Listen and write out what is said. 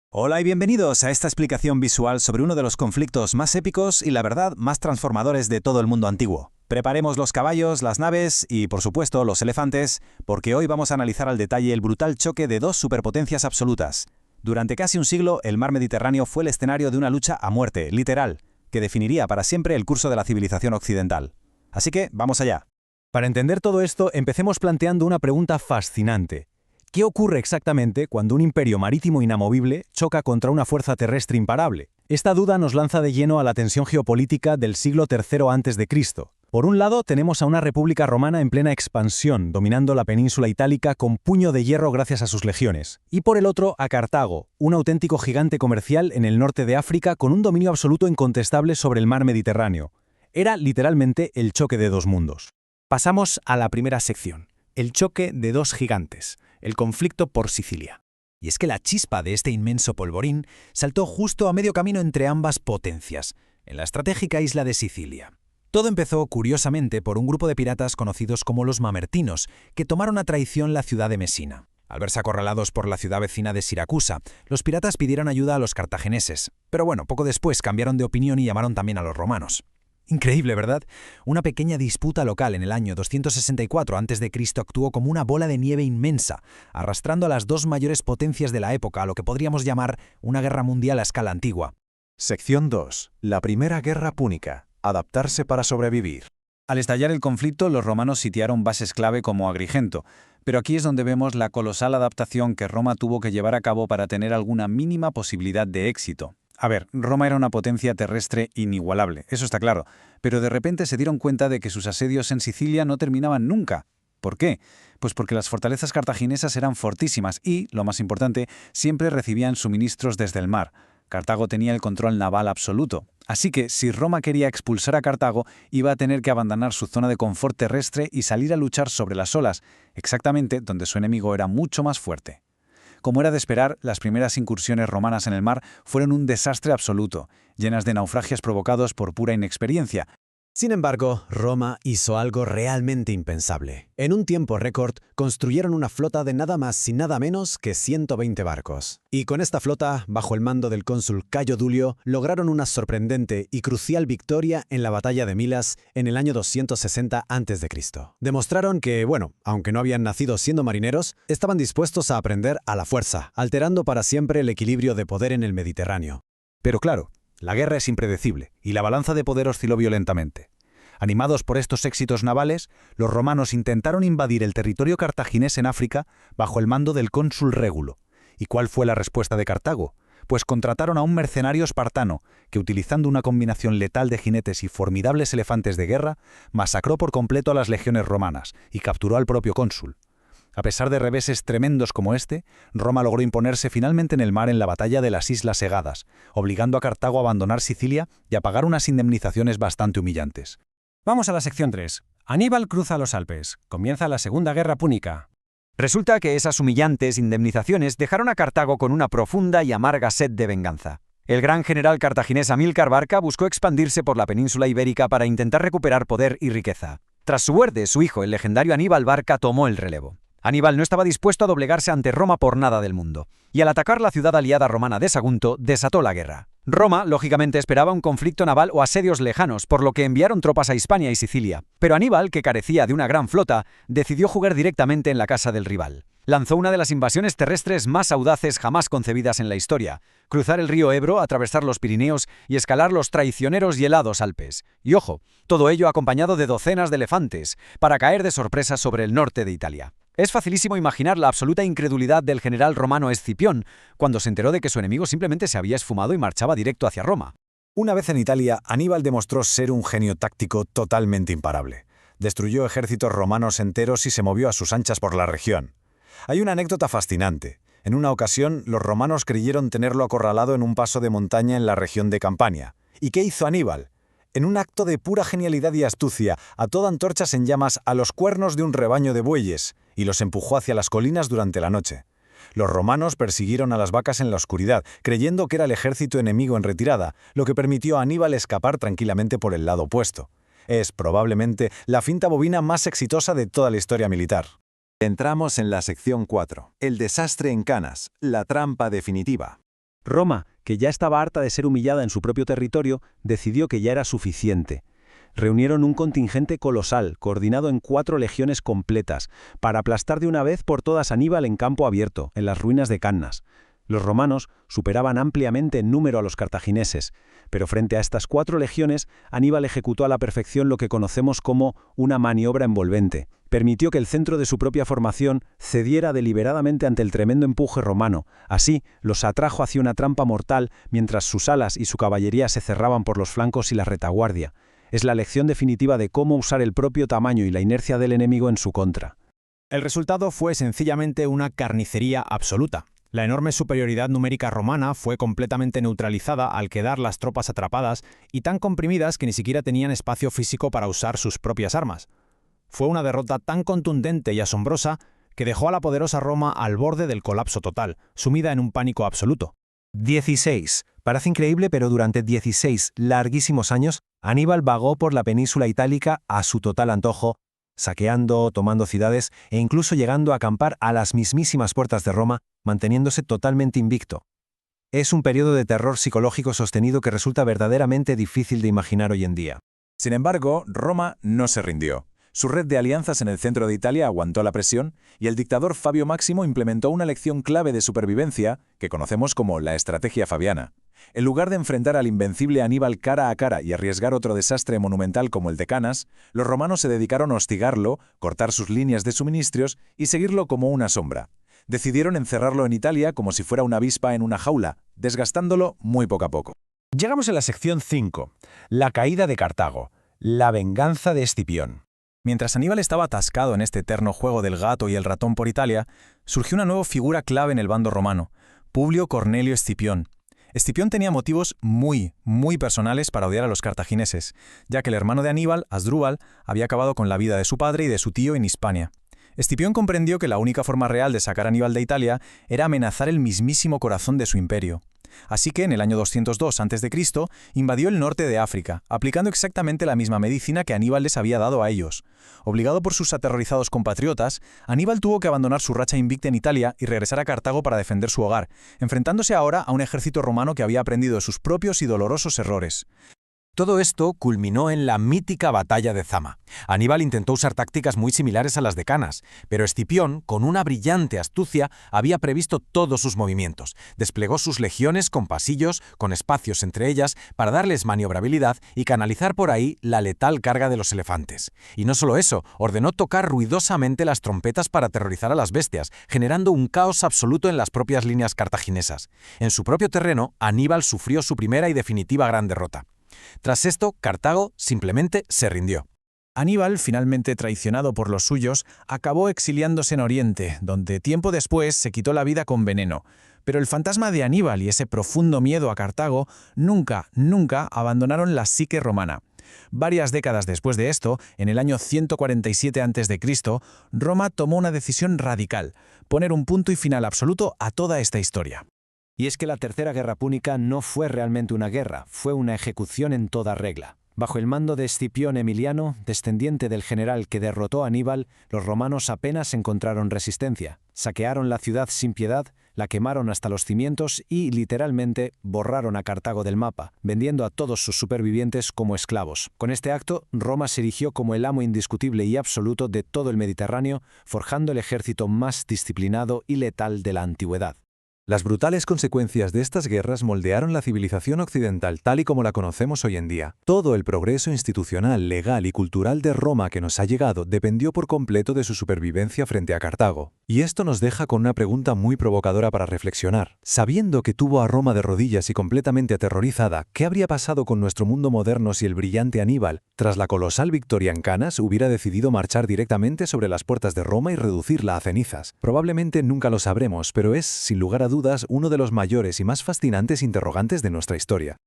Hola y bienvenidos a esta explicación visual sobre uno de los conflictos más épicos y, la verdad, más transformadores de todo el mundo antiguo. Preparemos los caballos, las naves y, por supuesto, los elefantes, porque hoy vamos a analizar al detalle el brutal choque de dos superpotencias absolutas. Durante casi un siglo, el mar Mediterráneo fue el escenario de una lucha a muerte, literal, que definiría para siempre el curso de la civilización occidental. Así que, vamos allá. Para entender todo esto, empecemos planteando una pregunta fascinante. ¿Qué ocurre exactamente cuando un imperio marítimo inamovible choca contra una fuerza terrestre imparable? Esta duda nos lanza de lleno a la tensión geopolítica del siglo III a.C. Por un lado, tenemos a una república romana en plena expansión, dominando la península itálica con puño de hierro gracias a sus legiones. Y por el otro, a Cartago, un auténtico gigante comercial en el norte de África con un dominio absoluto incontestable sobre el mar Mediterráneo. Era literalmente el choque de dos mundos. Pasamos a la primera sección, el choque de dos gigantes. El conflicto por Sicilia. Y es que la chispa de este inmenso polvorín saltó justo a medio camino entre ambas potencias, en la estratégica isla de Sicilia. Todo empezó, curiosamente, por un grupo de piratas conocidos como los mamertinos, que tomaron a traición la ciudad de Mesina. Al verse acorralados por la ciudad vecina de Siracusa, los piratas pidieron ayuda a los cartagineses. Pero bueno, poco después cambiaron de opinión y llamaron también a los romanos. Increíble, ¿verdad? Una pequeña disputa local en el año 264 a.C. actuó como una bola de nieve inmensa, arrastrando a las dos mayores potencias de la época a lo que podríamos llamar una guerra mundial a escala antigua. Sección 2. La Primera Guerra Púnica. Adaptarse para sobrevivir. Al estallar el conflicto, los romanos sitiaron bases clave como Agrigento, pero aquí es donde vemos la colosal adaptación que Roma tuvo que llevar a cabo para tener alguna mínima posibilidad de éxito. A ver, Roma era una potencia terrestre inigualable, eso está claro, pero de repente se dieron cuenta de que sus asedios en Sicilia no terminaban nunca. ¿Por qué? Pues porque las fortalezas cartaginesas eran fortísimas y, lo más importante, siempre recibían suministros desde el mar. Cartago tenía el control naval absoluto. Así que, si Roma quería expulsar a Cartago, iba a tener que abandonar su zona de confort terrestre y salir a luchar sobre las olas, exactamente donde su enemigo era mucho más fuerte. Como era de esperar, las primeras incursiones romanas en el mar fueron un desastre absoluto, llenas de naufragios provocados por pura inexperiencia. Sin embargo, Roma hizo algo realmente impensable. En un tiempo récord, construyeron una flota de nada más y nada menos que 120 barcos. Y con esta flota, bajo el mando del cónsul Cayo Dulio, lograron una sorprendente y crucial victoria en la batalla de Milas en el año 260 a.C. Demostraron que, aunque no habían nacido siendo marineros, estaban dispuestos a aprender a la fuerza, alterando para siempre el equilibrio de poder en el Mediterráneo. Pero claro, la guerra es impredecible y la balanza de poder osciló violentamente. Animados por estos éxitos navales, los romanos intentaron invadir el territorio cartaginés en África bajo el mando del cónsul Régulo. ¿Y cuál fue la respuesta de Cartago? Pues contrataron a un mercenario espartano que, utilizando una combinación letal de jinetes y formidables elefantes de guerra, masacró por completo a las legiones romanas y capturó al propio cónsul. A pesar de reveses tremendos como este, Roma logró imponerse finalmente en el mar en la batalla de las Islas Egadas, obligando a Cartago a abandonar Sicilia y a pagar unas indemnizaciones bastante humillantes. Vamos a la sección 3. Aníbal cruza los Alpes. Comienza la Segunda Guerra Púnica. Resulta que esas humillantes indemnizaciones dejaron a Cartago con una profunda y amarga sed de venganza. El gran general cartaginés Amílcar Barca buscó expandirse por la península ibérica para intentar recuperar poder y riqueza. Tras su muerte, su hijo, el legendario Aníbal Barca, tomó el relevo. Aníbal no estaba dispuesto a doblegarse ante Roma por nada del mundo, y al atacar la ciudad aliada romana de Sagunto, desató la guerra. Roma, lógicamente, esperaba un conflicto naval o asedios lejanos, por lo que enviaron tropas a Hispania y Sicilia. Pero Aníbal, que carecía de una gran flota, decidió jugar directamente en la casa del rival. Lanzó una de las invasiones terrestres más audaces jamás concebidas en la historia: cruzar el río Ebro, atravesar los Pirineos y escalar los traicioneros y helados Alpes. Y ojo, todo ello acompañado de docenas de elefantes, para caer de sorpresa sobre el norte de Italia. Es facilísimo imaginar la absoluta incredulidad del general romano Escipión cuando se enteró de que su enemigo simplemente se había esfumado y marchaba directo hacia Roma. Una vez en Italia, Aníbal demostró ser un genio táctico totalmente imparable. Destruyó ejércitos romanos enteros y se movió a sus anchas por la región. Hay una anécdota fascinante. En una ocasión, los romanos creyeron tenerlo acorralado en un paso de montaña en la región de Campania. ¿Y qué hizo Aníbal? En un acto de pura genialidad y astucia, ató antorchas en llamas a los cuernos de un rebaño de bueyes y los empujó hacia las colinas durante la noche. Los romanos persiguieron a las vacas en la oscuridad, creyendo que era el ejército enemigo en retirada, lo que permitió a Aníbal escapar tranquilamente por el lado opuesto. Es probablemente la finta bovina más exitosa de toda la historia militar. Entramos en la sección 4. El desastre en Canas, la trampa definitiva. Roma, que ya estaba harta de ser humillada en su propio territorio, decidió que ya era suficiente. Reunieron un contingente colosal, coordinado en 4 legiones completas, para aplastar de una vez por todas a Aníbal en campo abierto, en las ruinas de Cannas. Los romanos superaban ampliamente en número a los cartagineses, pero frente a estas 4 legiones, Aníbal ejecutó a la perfección lo que conocemos como una maniobra envolvente. Permitió que el centro de su propia formación cediera deliberadamente ante el tremendo empuje romano. Así, los atrajo hacia una trampa mortal, mientras sus alas y su caballería se cerraban por los flancos y la retaguardia. Es la lección definitiva de cómo usar el propio tamaño y la inercia del enemigo en su contra. El resultado fue sencillamente una carnicería absoluta. La enorme superioridad numérica romana fue completamente neutralizada al quedar las tropas atrapadas y tan comprimidas que ni siquiera tenían espacio físico para usar sus propias armas. Fue una derrota tan contundente y asombrosa que dejó a la poderosa Roma al borde del colapso total, sumida en un pánico absoluto. 16. Parece increíble, pero durante 16 larguísimos años, Aníbal vagó por la península itálica a su total antojo, saqueando, tomando ciudades e incluso llegando a acampar a las mismísimas puertas de Roma, manteniéndose totalmente invicto. Es un periodo de terror psicológico sostenido que resulta verdaderamente difícil de imaginar hoy en día. Sin embargo, Roma no se rindió. Su red de alianzas en el centro de Italia aguantó la presión y el dictador Fabio Máximo implementó una lección clave de supervivencia que conocemos como la estrategia fabiana. En lugar de enfrentar al invencible Aníbal cara a cara y arriesgar otro desastre monumental como el de Cannas, los romanos se dedicaron a hostigarlo, cortar sus líneas de suministros y seguirlo como una sombra. Decidieron encerrarlo en Italia como si fuera una avispa en una jaula, desgastándolo muy poco a poco. Llegamos a la sección 5. La caída de Cartago. La venganza de Escipión. Mientras Aníbal estaba atascado en este eterno juego del gato y el ratón por Italia, surgió una nueva figura clave en el bando romano, Publio Cornelio Escipión. Escipión tenía motivos muy personales para odiar a los cartagineses, ya que el hermano de Aníbal, Asdrúbal, había acabado con la vida de su padre y de su tío en Hispania. Escipión comprendió que la única forma real de sacar a Aníbal de Italia era amenazar el mismísimo corazón de su imperio. Así que en el año 202 a.C. invadió el norte de África, aplicando exactamente la misma medicina que Aníbal les había dado a ellos. Obligado por sus aterrorizados compatriotas, Aníbal tuvo que abandonar su racha invicta en Italia y regresar a Cartago para defender su hogar, enfrentándose ahora a un ejército romano que había aprendido de sus propios y dolorosos errores. Todo esto culminó en la mítica batalla de Zama. Aníbal intentó usar tácticas muy similares a las de Cannas, pero Escipión, con una brillante astucia, había previsto todos sus movimientos. Desplegó sus legiones con pasillos, con espacios entre ellas, para darles maniobrabilidad y canalizar por ahí la letal carga de los elefantes. Y no solo eso, ordenó tocar ruidosamente las trompetas para aterrorizar a las bestias, generando un caos absoluto en las propias líneas cartaginesas. En su propio terreno, Aníbal sufrió su primera y definitiva gran derrota. Tras esto, Cartago simplemente se rindió. Aníbal, finalmente traicionado por los suyos, acabó exiliándose en Oriente, donde tiempo después se quitó la vida con veneno. Pero el fantasma de Aníbal y ese profundo miedo a Cartago nunca abandonaron la psique romana. Varias décadas después de esto, en el año 147 a.C., Roma tomó una decisión radical: poner un punto y final absoluto a toda esta historia. Y es que la Tercera Guerra Púnica no fue realmente una guerra, fue una ejecución en toda regla. Bajo el mando de Escipión Emiliano, descendiente del general que derrotó a Aníbal, los romanos apenas encontraron resistencia. Saquearon la ciudad sin piedad, la quemaron hasta los cimientos y, literalmente, borraron a Cartago del mapa, vendiendo a todos sus supervivientes como esclavos. Con este acto, Roma se erigió como el amo indiscutible y absoluto de todo el Mediterráneo, forjando el ejército más disciplinado y letal de la antigüedad. Las brutales consecuencias de estas guerras moldearon la civilización occidental tal y como la conocemos hoy en día. Todo el progreso institucional, legal y cultural de Roma que nos ha llegado dependió por completo de su supervivencia frente a Cartago. Y esto nos deja con una pregunta muy provocadora para reflexionar. Sabiendo que tuvo a Roma de rodillas y completamente aterrorizada, ¿qué habría pasado con nuestro mundo moderno si el brillante Aníbal, tras la colosal victoria en Cannas, hubiera decidido marchar directamente sobre las puertas de Roma y reducirla a cenizas? Probablemente nunca lo sabremos, pero es, sin lugar a dudas, uno de los mayores y más fascinantes interrogantes de nuestra historia.